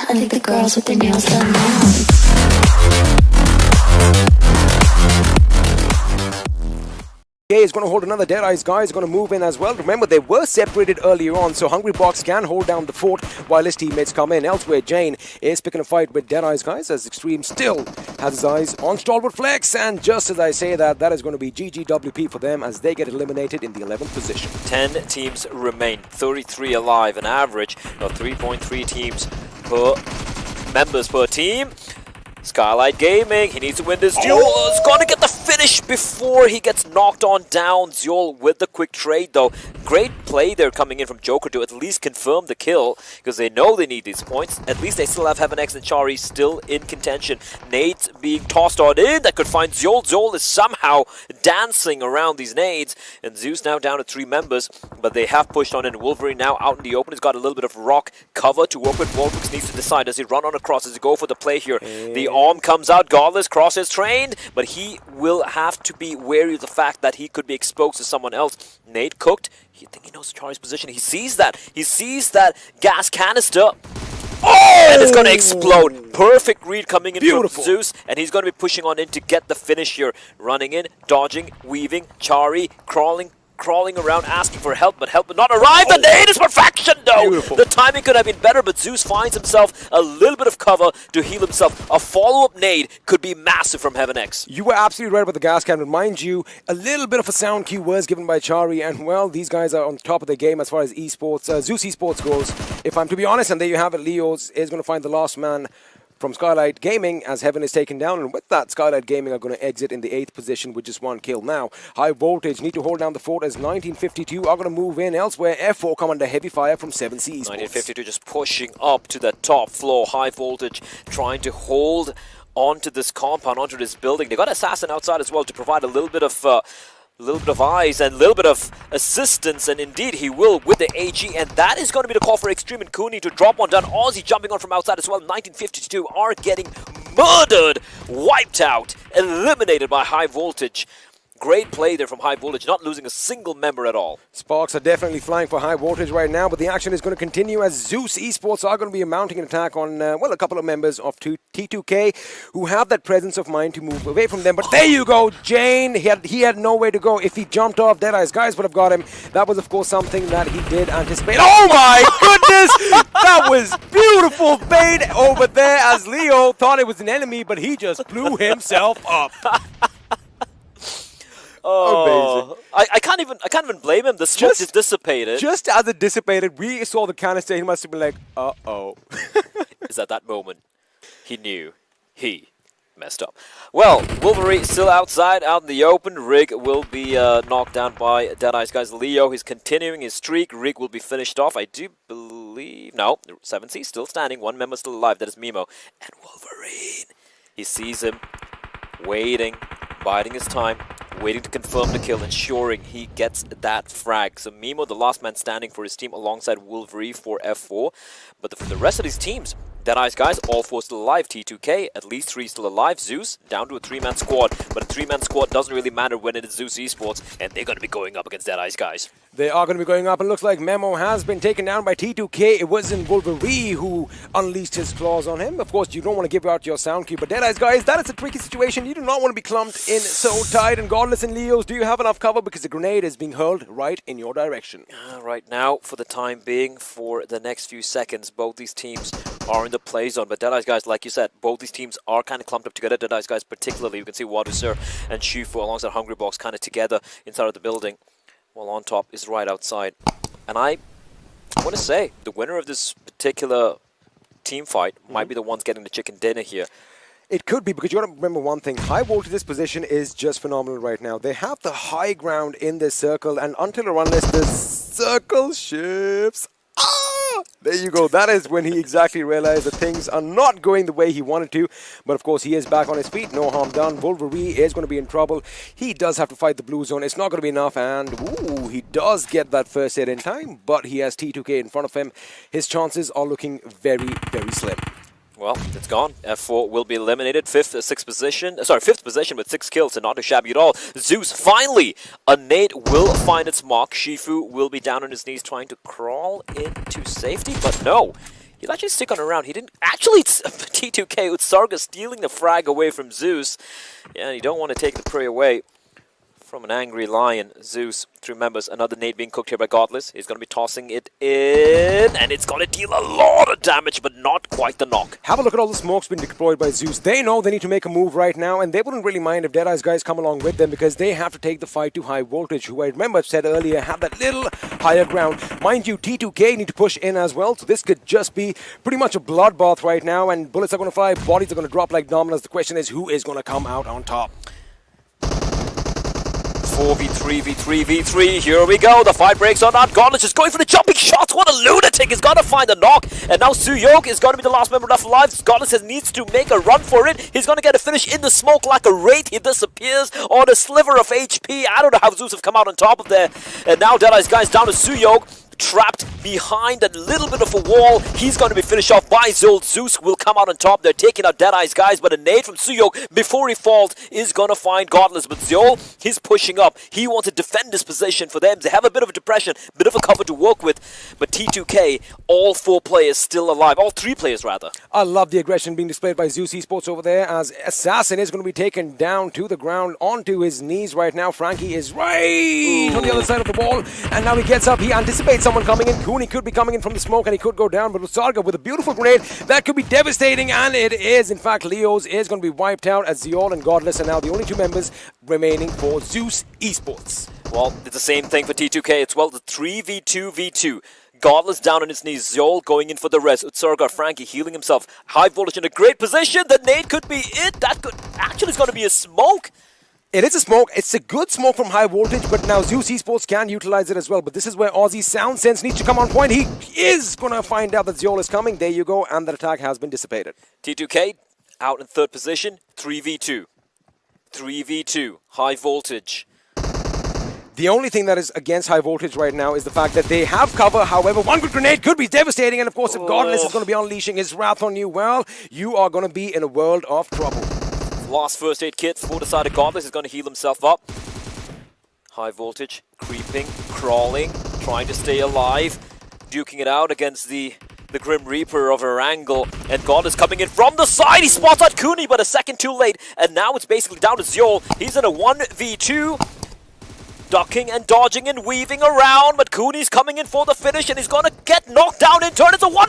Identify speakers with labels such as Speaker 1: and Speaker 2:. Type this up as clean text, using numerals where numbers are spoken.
Speaker 1: I think the girls with their nails done now.
Speaker 2: Is going to hold another Deadeyes Guys, going to move in as well. Remember, they were separated earlier on, so Hungry Box can hold down the fort while his teammates come in. Elsewhere, Jane is picking a fight with Deadeyes Guys as Extreme still has his eyes on StalwartFlex, and just as I say that, that is going to be GGWP for them as they get eliminated in the 11th position.
Speaker 3: 10 teams remain, 33 alive, an average of 3.3 teams per members per team. Skylight Gaming, he needs to win this duel. He's going to get the finish before he gets knocked on down. Zeus with the quick trade though. Great play there coming in from Joker to at least confirm the kill because they know they need these points. At least they still have Heaven X and Chari still in contention. Nades being tossed on in. That could find Zeus. Zeus is somehow dancing around these nades. And Zeus now down to 3 members. But they have pushed on in. Wolverine now out in the open. He's got a little bit of rock cover to work with. Volvix needs to decide. Does he run on across? Does he go for the play here? The arm comes out. Godless cross is trained. But he will have to be wary of the fact that he could be exposed to someone else. Nade cooked. I think he knows Chari's position. He sees that. He sees that gas canister. Oh! And it's going to explode. Perfect read coming in from Zeus. And he's going to be pushing on in to get the finish here. Running in, dodging, weaving, Chari, crawling around asking for help, but help would not arrive. The nade is perfection though! Beautiful. The timing could have been better, but Zeus finds himself a little bit of cover to heal himself. A follow-up nade could be massive from Heaven X.
Speaker 2: You were absolutely right about the gas cannon. Mind you, a little bit of a sound cue was given by Chari, and well, these guys are on top of their game as far as esports, Zeus Esports goes. If I'm to be honest, and there you have it, Leo's is going to find the last man from Skylight Gaming as Heaven is taken down, and with that, Skylight Gaming are going to exit in the 8th position with just 1 kill. Now, High Voltage need to hold down the fort as 1952 are going to move in. Elsewhere, F4 come under heavy fire from 7C Esports.
Speaker 3: 1952 just pushing up to the top floor. High Voltage trying to hold onto this compound, onto this building. They got Assassin outside as well to provide a little bit of eyes and a little bit of assistance, and indeed he will with the AG, and that is going to be the call for Extreme and Cooney to drop one down. Aussie jumping on from outside as well. 1952 are getting murdered, wiped out, eliminated by High Voltage. Great play there from High Voltage, not losing a single member at all.
Speaker 2: Sparks are definitely flying for High Voltage right now, but the action is going to continue as Zeus Esports are going to be mounting an attack on, well, a couple of members of T2K who have that presence of mind to move away from them. But there you go, Jane. He had nowhere to go. If he jumped off, Deadeyes Guys would have got him. That was, of course, something that he did anticipate. Oh my goodness! That was beautiful bait over there as Leo thought it was an enemy, but he just blew himself up.
Speaker 3: Oh, I can't even blame him. The smoke is dissipated.
Speaker 2: Just as it dissipated, we saw the canister. He must have been like, uh-oh.
Speaker 3: Is at that moment he knew he messed up. Well, Wolverine still outside, out in the open. Rig will be knocked down by Deadeyes Guys. Leo, he's continuing his streak. Rig will be finished off. I do believe... No, 7C still standing. 1 member still alive. That is Mimo. And Wolverine. He sees him waiting, biding his time, waiting to confirm the kill, ensuring he gets that frag. So Mimo, the last man standing for his team alongside Wolverine for F4. But for the rest of these teams, Deadeyes Guys, all 4 still alive. T2K, at least 3 still alive. Zeus, down to a 3-man squad. But a 3-man squad doesn't really matter when it is Zeus Esports, and they're going to be going up against Deadeyes Guys.
Speaker 2: They are going to be going up, and looks like Memo has been taken down by T2K. It wasn't Wolverine who unleashed his claws on him. Of course, you don't want to give out your sound cue, but Deadeyes Guys, that is a tricky situation. You do not want to be clumped in so tight. And Godless and Leos, do you have enough cover? Because the grenade is being hurled right in your direction.
Speaker 3: Right now, for the time being, for the next few seconds, both these teams are in the play zone. But Deadeyes Guys, like you said, both these teams are kind of clumped up together. Deadeyes Guys particularly, you can see Wadusir and Shufu alongside Hungry Box kind of together inside of the building. While on top is right outside. And I want to say, the winner of this particular team fight might be the ones getting the chicken dinner here.
Speaker 2: It could be, because you got to remember one thing. High Voltage's position is just phenomenal right now. They have the high ground in this circle, and until or unless the circle shifts... There you go. That is when he exactly realized that things are not going the way he wanted to. But of course, he is back on his feet. No harm done. Wolverine is going to be in trouble. He does have to fight the blue zone. It's not going to be enough. And ooh, he does get that first hit in time. But he has T2K in front of him. His chances are looking very, very slim.
Speaker 3: Well, it's gone. F4 will be eliminated. Fifth position with 6 kills, and not too shabby at all. Zeus, finally! A nade will find its mark. Shifu will be down on his knees trying to crawl into safety, but no. He's actually sticking around. He didn't actually. It's T2K with Sarga stealing the frag away from Zeus. Yeah, you don't want to take the prey away from an angry lion. Zeus, through members, another nade being cooked here by Godless. He's going to be tossing it in, and it's going to deal a lot of damage, but not quite the knock.
Speaker 2: Have a look at all the smokes being deployed by Zeus. They know they need to make a move right now, and they wouldn't really mind if Deadeyes Guys come along with them because they have to take the fight to High Voltage, who I remember said earlier have that little higher ground. Mind you, T2K need to push in as well, so this could just be pretty much a bloodbath right now, and bullets are going to fly, bodies are going to drop like dominoes. The question is, who is going to come out on top?
Speaker 3: 4v3, v3, v3. Here we go. The fight breaks on out. Godless is going for the jumping shots. What a lunatic. He's got to find the knock. And now Suyok is going to be the last member left alive. Godless needs to make a run for it. He's going to get a finish in the smoke like a wraith. He disappears on a sliver of HP. I don't know how Zeus have come out on top of there. And now Deadeyes Guys down to Suyok. Trapped behind a little bit of a wall. He's going to be finished off by Zul. Zeus will come out on top. They're taking out Deadeyes Guys, but a nade from Suyok before he falls is going to find Godless. But Zul, he's pushing up. He wants to defend his position for them. They have a bit of a depression, bit of a cover to work with. But T2K, all 4 players still alive. All 3 players, rather.
Speaker 2: I love the aggression being displayed by Z3us Esports over there as Assassin is going to be taken down to the ground onto his knees right now. Frankie is right on the other side of the wall, and now he gets up. He anticipates someone coming in. Cooney could be coming in from the smoke and he could go down, but Sarga with a beautiful grenade that could be devastating, and it is. In fact, Leo's is going to be wiped out as Zeol and Godless are now the only 2 members remaining for Z3us Esports.
Speaker 3: Well, it's the same thing for T2K. It's the 3v2v2. Godless down on his knees. Zol going in for the res. Utsarga, Frankie healing himself. High Voltage in a great position. The nade could be it. That could actually is going to be a smoke.
Speaker 2: It is a smoke. It's a good smoke from High Voltage, but now Z3us Esports can utilize it as well. But this is where Aussie's sound sense needs to come on point. He is going to find out that Zeol is coming. There you go, and that attack has been dissipated.
Speaker 3: T2K out in 3rd position. 3v2. 3v2. High Voltage.
Speaker 2: The only thing that is against High Voltage right now is the fact that they have cover. However, one good grenade could be devastating. And of course, if Godless is going to be unleashing his wrath on you, well, you are going to be in a world of trouble.
Speaker 3: Last first aid kit for the side of Godless is going to heal himself up. High Voltage, creeping, crawling, trying to stay alive, duking it out against the Grim Reaper of Erangel, and Godless coming in from the side. He spots out Cooney, but a second too late, and now it's basically down to Zeol. He's in a 1v2. Ducking and dodging and weaving around, but Cooney's coming in for the finish, and he's going to get knocked down in turn. It's a 1v1!